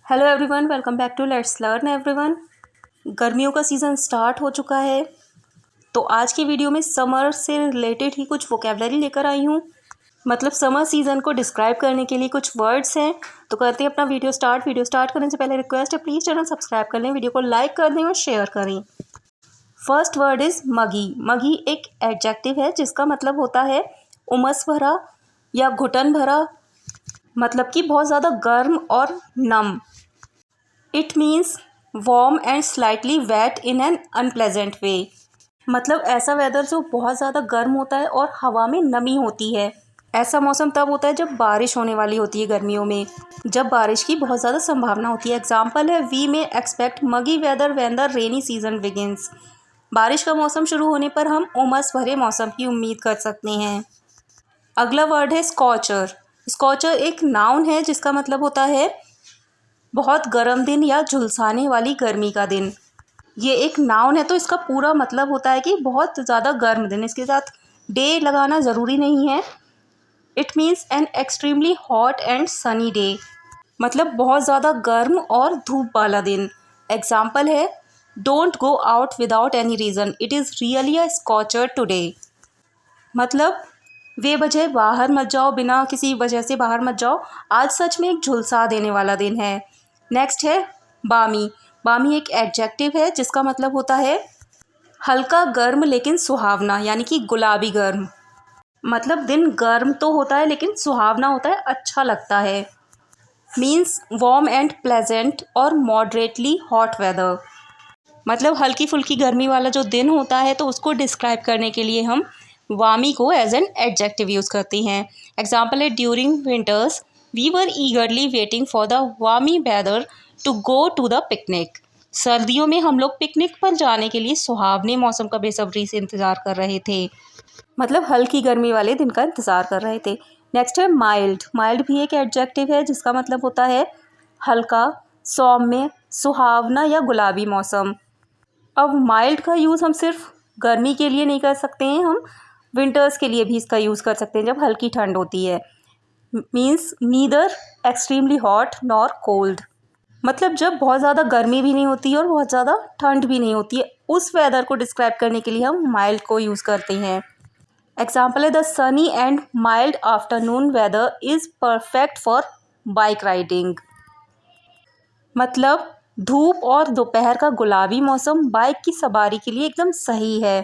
Hello everyone, welcome back to let's learn everyone. गर्मियों का season start हो चुका है, तो आज की वीडियो में समर से रिलेटेड ही कुछ वोकेबलरी लेकर आई हूँ। मतलब समर सीज़न को डिस्क्राइब करने के लिए कुछ वर्ड्स हैं। तो करते हैं अपना वीडियो स्टार्ट करने से पहले रिक्वेस्ट है, प्लीज़ चैनल सब्सक्राइब कर लें, वीडियो को लाइक कर दें और शेयर करें। First word is muggy. Muggy एक एडजेक्टिव है जिसका मतलब होता है उमस भरा या घुटन भरा, मतलब कि बहुत ज़्यादा गर्म और नम। It means warm and slightly wet in an unpleasant way. मतलब ऐसा वेदर जो बहुत ज़्यादा गर्म होता है और हवा में नमी होती है। ऐसा मौसम तब होता है जब बारिश होने वाली होती है गर्मियों में, जब बारिश की बहुत ज़्यादा संभावना होती है। एग्जाम्पल है, we may expect muggy weather when the rainy season begins. बारिश का मौसम शुरू होने पर हम उमस भरे मौसम की उम्मीद कर सकते हैं। अगला वर्ड है स्कॉचर। स्कॉचर एक नाउन है जिसका मतलब होता है बहुत गर्म दिन या झुलसाने वाली गर्मी का दिन। ये एक नाउन है तो इसका पूरा मतलब होता है कि बहुत ज़्यादा गर्म दिन। इसके साथ डे लगाना ज़रूरी नहीं है। It means an extremely hot and sunny day, मतलब बहुत ज़्यादा गर्म और धूप वाला दिन। एग्जाम्पल है, don't go out without any reason, it is really a Scorchers today. मतलब बेवजह बाहर मत जाओ, बिना किसी वजह से बाहर मत जाओ, आज सच में एक झुलसा देने वाला दिन है। नेक्स्ट है बामी। बामी एक एडजेक्टिव है जिसका मतलब होता है हल्का गर्म लेकिन सुहावना, यानी कि गुलाबी गर्म। मतलब दिन गर्म तो होता है लेकिन सुहावना होता है, अच्छा लगता है। मीन्स वार्म एंड प्लेजेंट और मॉडरेटली हॉट वेदर। मतलब हल्की फुल्की गर्मी वाला जो दिन होता है तो उसको डिस्क्राइब करने के लिए हम वामी को एज एन एडजेक्टिव यूज़ करते हैं। एग्जाम्पल है, during winters we were eagerly waiting for the warmy weather to go to the picnic. सर्दियों में हम लोग पिकनिक पर जाने के लिए सुहावने मौसम का बेसब्री से इंतज़ार कर रहे थे। मतलब हल्की गर्मी वाले दिन का इंतज़ार कर रहे थे। नेक्स्ट है माइल्ड। माइल्ड भी एक एडजेक्टिव है जिसका मतलब होता है हल्का, सौम्य, सुहावना या गुलाबी मौसम। अब माइल्ड का यूज़ हम सिर्फ गर्मी के लिए नहीं कर सकते हैं, हम विंटर्स के लिए भी इसका यूज़ कर सकते हैं जब हल्की ठंड होती है। Means neither extremely hot nor cold. मतलब जब बहुत ज़्यादा गर्मी भी नहीं होती है और बहुत ज़्यादा ठंड भी नहीं होती है, उस वेदर को डिस्क्राइब करने के लिए हम माइल्ड को यूज़ करते हैं। एग्जाम्पल है, the sunny and mild afternoon weather is perfect for bike riding. मतलब धूप और दोपहर का गुलाबी मौसम बाइक की सवारी के लिए एकदम सही है।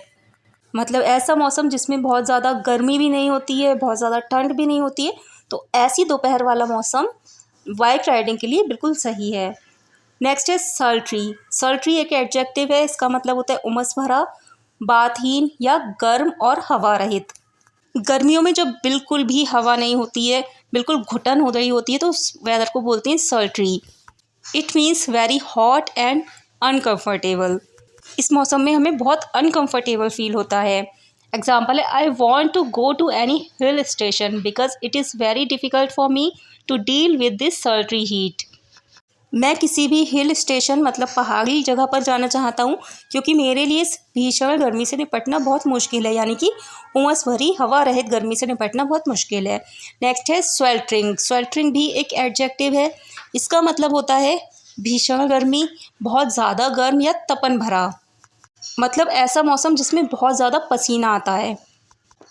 मतलब ऐसा मौसम जिसमें बहुत ज़्यादा गर्मी भी नहीं होती है, बहुत ज़्यादा ठंड भी नहीं होती है, तो ऐसी दोपहर वाला मौसम बाइक राइडिंग के लिए बिल्कुल सही है। नेक्स्ट है सल्ट्री। सल्ट्री एक एडजेक्टिव है, इसका मतलब होता है उमस भरा, बातहीन या गर्म और हवा रहित। गर्मियों में जब बिल्कुल भी हवा नहीं होती है, बिल्कुल घुटन हो रही होती है, तो उस वेदर को बोलते हैं सल्ट्री। It means very hot and uncomfortable. इस मौसम में हमें बहुत अनकम्फर्टेबल फील होता है। एग्जाम्पल है, I want to go to any hill station because it is very difficult for me to deal with this sultry heat. मैं किसी भी हिल स्टेशन मतलब पहाड़ी जगह पर जाना चाहता हूँ क्योंकि मेरे लिए इस भीषण गर्मी से निपटना बहुत मुश्किल है, यानी कि उमस भरी हवा रहित गर्मी से निपटना बहुत मुश्किल है। नेक्स्ट है स्वेल्टरिंग। स्वेल्टरिंग भी एक एडजेक्टिव है, इसका मतलब होता है भीषण गर्मी, बहुत ज़्यादा गर्म या तपन भरा। मतलब ऐसा मौसम जिसमें बहुत ज़्यादा पसीना आता है।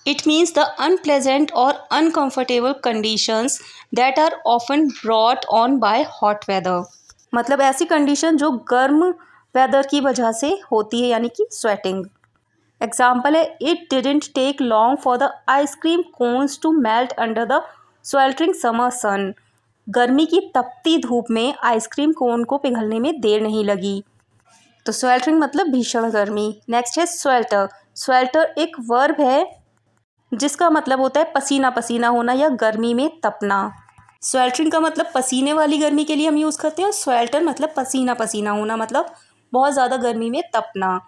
इट मीन्स द अनप्लेजेंट और uncomfortable conditions that are often brought on by hot weather. मतलब ऐसी कंडीशन जो गर्म वेदर की वजह से होती है, यानी कि स्वेटिंग। एग्जाम्पल है, it didn't take long for the ice cream cones to melt under the sweltering summer sun. गर्मी की तपती धूप में आइसक्रीम कोन को पिघलने में देर नहीं लगी। तो स्वेल्टरिंग मतलब भीषण गर्मी। नेक्स्ट है स्वेल्टर। स्वेल्टर एक वर्ब है जिसका मतलब होता है पसीना पसीना होना या गर्मी में तपना। स्वेल्टरिंग का मतलब पसीने वाली गर्मी के लिए हम यूज़ करते हैं, और स्वेल्टर मतलब पसीना पसीना होना, मतलब बहुत ज़्यादा गर्मी में तपना।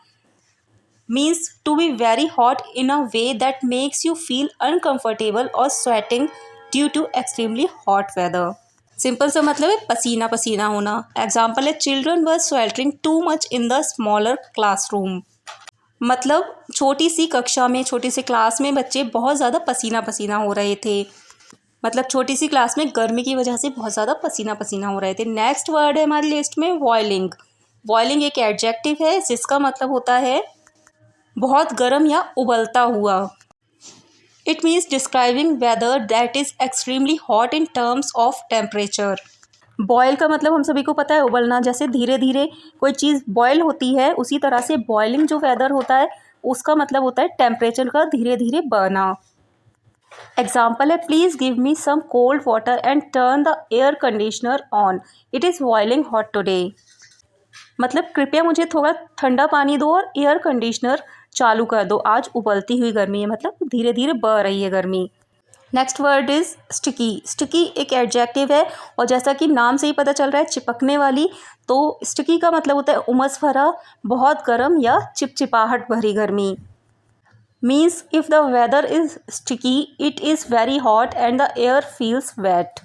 Means to be very hot in a way that makes you feel uncomfortable और sweating due to extremely hot weather. Simple सा मतलब है पसीना पसीना होना। एग्जाम्पल है, children were sweltering too much in the smaller classroom. मतलब छोटी सी कक्षा में, छोटी सी क्लास में बच्चे बहुत ज़्यादा पसीना पसीना हो रहे थे। मतलब छोटी सी क्लास में गर्मी की वजह से बहुत ज़्यादा पसीना पसीना हो रहे थे। नेक्स्ट वर्ड है हमारी लिस्ट में बॉइलिंग। बॉइलिंग एक एडजेक्टिव है जिसका मतलब होता है बहुत गर्म या उबलता हुआ। It means describing weather that is extremely hot in terms of temperature. Boil का मतलब हम सभी को पता है उबलना, जैसे धीरे धीरे कोई चीज़ बॉयल होती है, उसी तरह से बॉइलिंग जो वेदर होता है उसका मतलब होता है टेम्परेचर का धीरे धीरे बढ़ना। एग्जाम्पल है please give me some cold water and turn the air conditioner on, it is boiling hot today. मतलब कृपया मुझे थोड़ा ठंडा पानी दो और एयर कंडीशनर चालू कर दो, आज उबलती हुई गर्मी है, मतलब धीरे धीरे बढ़ रही है गर्मी। Next word is sticky. Sticky एक एडजेक्टिव है और जैसा कि नाम से ही पता चल रहा है चिपकने वाली, तो स्टिकी का मतलब होता है उमस भरा, बहुत गर्म या चिपचिपाहट भरी गर्मी। Means if the weather is sticky it is very hot and the air feels wet.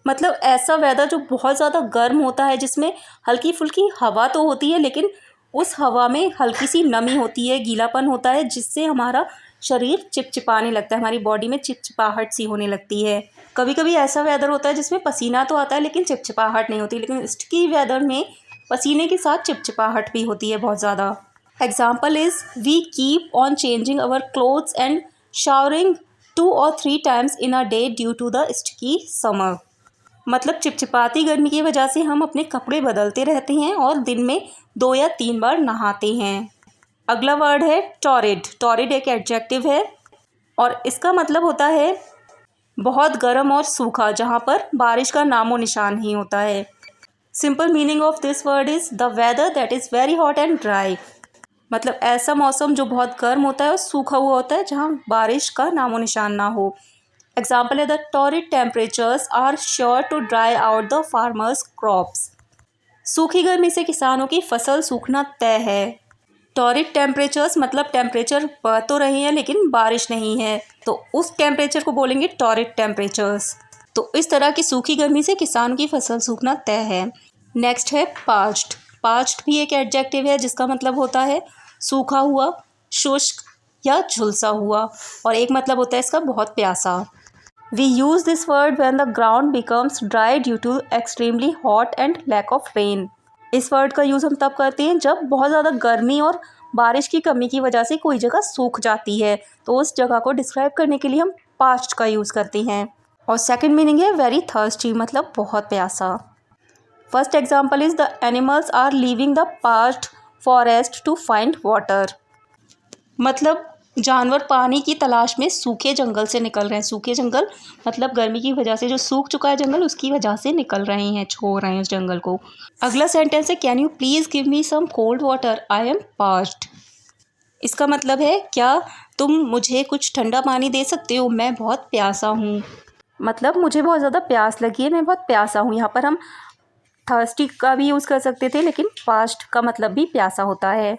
मतलब ऐसा वेदर जो बहुत ज़्यादा गर्म होता है, जिसमें हल्की फुल्की हवा तो होती है लेकिन उस हवा में हल्की सी नमी होती है, गीलापन होता है, जिससे हमारा शरीर चिपचिपाने लगता है, हमारी बॉडी में चिपचिपाहट सी होने लगती है। कभी कभी ऐसा वेदर होता है जिसमें पसीना तो आता है लेकिन चिपचिपाहट नहीं होती, लेकिन स्टिकी वेदर में पसीने के साथ चिपचिपाहट भी होती है बहुत ज़्यादा। Example is we keep on changing our clothes and showering 2 or 3 times in a day due to the sticky summer. मतलब चिपचिपाती गर्मी की वजह से हम अपने कपड़े बदलते रहते हैं और दिन में 2 या 3 बार नहाते हैं। अगला वर्ड है टॉरिड। टॉरिड एक एडजेक्टिव है और इसका मतलब होता है बहुत गर्म और सूखा, जहाँ पर बारिश का नामो निशान नहीं होता है। Simple meaning of this word is the weather that is very hot and dry. मतलब ऐसा मौसम जो बहुत गर्म होता है और सूखा हुआ होता है, जहाँ बारिश का नामो निशान ना हो। एग्जाम्पल है the torrid temperatures are sure to dry out the farmers crops. सूखी गर्मी से किसानों की फसल सूखना तय है। टॉरिड टेम्परेचर्स मतलब टेम्परेचर बढ़ तो रही है लेकिन बारिश नहीं है, तो उस टेम्परेचर को बोलेंगे टॉरिड टेम्परेचर्स। तो इस तरह की सूखी गर्मी से किसानों की फसल सूखना तय है। नेक्स्ट है पार्च्ड। पार्च्ड भी एक एडजेक्टिव है जिसका मतलब होता है सूखा हुआ, शुष्क या झुलसा हुआ, और एक मतलब होता है इसका बहुत प्यासा। We use this word when the ground becomes dry due to extremely hot and lack of rain. इस वर्ड का यूज़ हम तब करते हैं जब बहुत ज़्यादा गर्मी और बारिश की कमी की वजह से कोई जगह सूख जाती है, तो उस जगह को डिस्क्राइब करने के लिए हम पास्ट का यूज़ करते हैं। और सेकंड मीनिंग है वेरी थर्स्टी, मतलब बहुत प्यासा। First example is the animals are leaving the past forest to find water. मतलब जानवर पानी की तलाश में सूखे जंगल से निकल रहे हैं। सूखे जंगल मतलब गर्मी की वजह से जो सूख चुका है जंगल, उसकी वजह से निकल रहे हैं, छोड़ रहे हैं उस जंगल को। अगला सेंटेंस है can you please give me some cold water, I am parched. इसका मतलब है क्या तुम मुझे कुछ ठंडा पानी दे सकते हो, मैं बहुत प्यासा हूँ। मतलब मुझे बहुत ज़्यादा प्यास लगी है, मैं बहुत प्यासा हूँ। यहाँ पर हम थर्स्टी का भी यूज़ कर सकते थे, लेकिन पास्ट का मतलब भी प्यासा होता है।